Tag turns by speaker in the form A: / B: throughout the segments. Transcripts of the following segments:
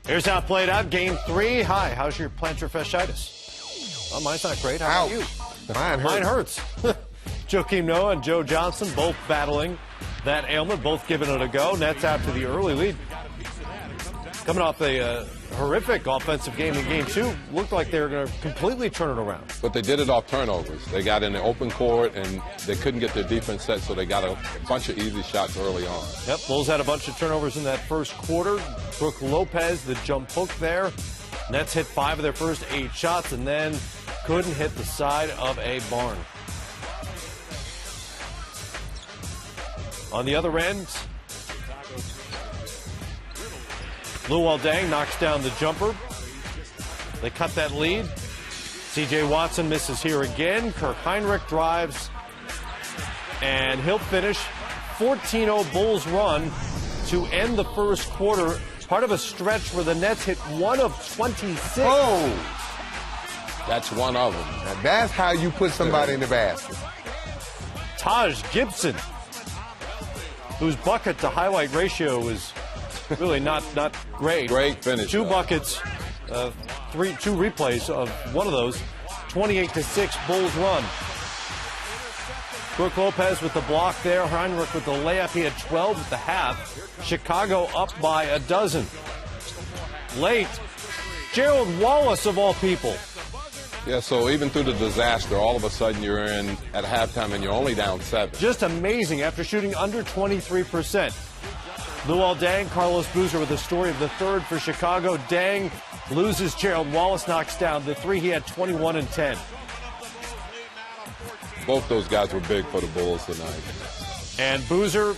A: Here's how it played out. Game 3. Hi, how's your plantar fasciitis? Well, mine's not great. How about you?
B: Mine hurts.
A: Joakim Noah and Joe Johnson both battling that ailment, both giving it a go. Nets out to the early lead. Coming off a horrific offensive game in Game 2. Looked like they were going to completely turn it around.
C: But they did it off turnovers. They got in the open court, and they couldn't get their defense set, so they got a bunch of easy shots early on.
A: Yep, Bulls had a bunch of turnovers in that first quarter. Brook Lopez, the jump hook there. Nets hit 5 of their first 8 shots, and then couldn't hit the side of a barn. On the other end, Luol Deng knocks down the jumper. They cut that lead. C.J. Watson misses here again. Kirk Hinrich drives, and he'll finish 14-0 Bulls run to end the first quarter. Part of a stretch where the Nets hit 1 of 26.
B: Oh!
C: That's one of them.
B: Now that's how you put somebody in the basket.
A: Taj Gibson, whose bucket to highlight ratio is really not great.
C: Great finish.
A: 2 buckets, 2 replays of one of those. 28-6 Bulls run. Brook Lopez with the block there. Hinrich with the layup. He had 12 at the half. Chicago up by a dozen. Late, Gerald Wallace of all people.
C: Yeah, so even through the disaster, all of a sudden you're in at halftime and you're only down 7.
A: Just amazing after shooting under 23%. Luol Deng, Carlos Boozer with the story of the third for Chicago. Deng loses. Gerald Wallace knocks down the 3. He had 21 and 10.
C: Both those guys were big for the Bulls tonight.
A: And Boozer,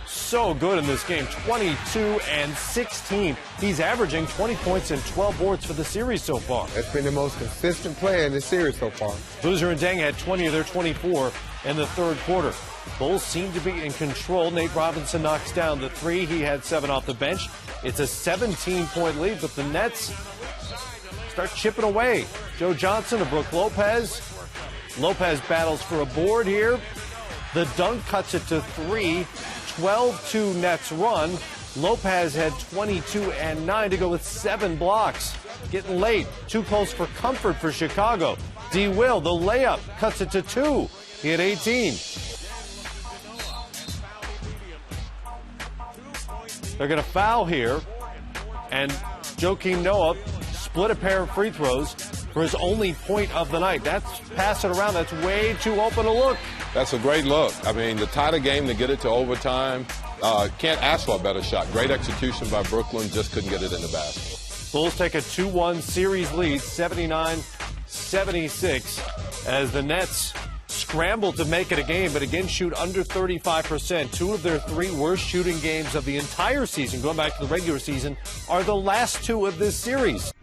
A: so good in this game, 22 and 16. He's averaging 20 points and 12 boards for the series so far.
B: That's been the most consistent player in this series so far.
A: Boozer and Deng had 20 of their 24 in the third quarter. Bulls seem to be in control. Nate Robinson knocks down the 3. He had 7 off the bench. It's a 17-point lead, but the Nets start chipping away. Joe Johnson and Brook Lopez. Lopez battles for a board here. The dunk cuts it to 3. 12-2 Nets run. Lopez had 22 and 9 to go with 7 blocks. Getting late. Too close for comfort for Chicago. D. Will, the layup, cuts it to 2. He had 18. They're going to foul here. And Joakim Noah split a pair of free throws for his only point of the night. That's pass it around. That's way too open a look.
C: That's a great look. I mean, to tie the game, to get it to overtime, can't ask for a better shot. Great execution by Brooklyn, just couldn't get it in the basket.
A: Bulls take a 2-1 series lead, 79-76, as the Nets scramble to make it a game, but again shoot under 35%. 2 of their 3 worst shooting games of the entire season, going back to the regular season, are the last 2 of this series.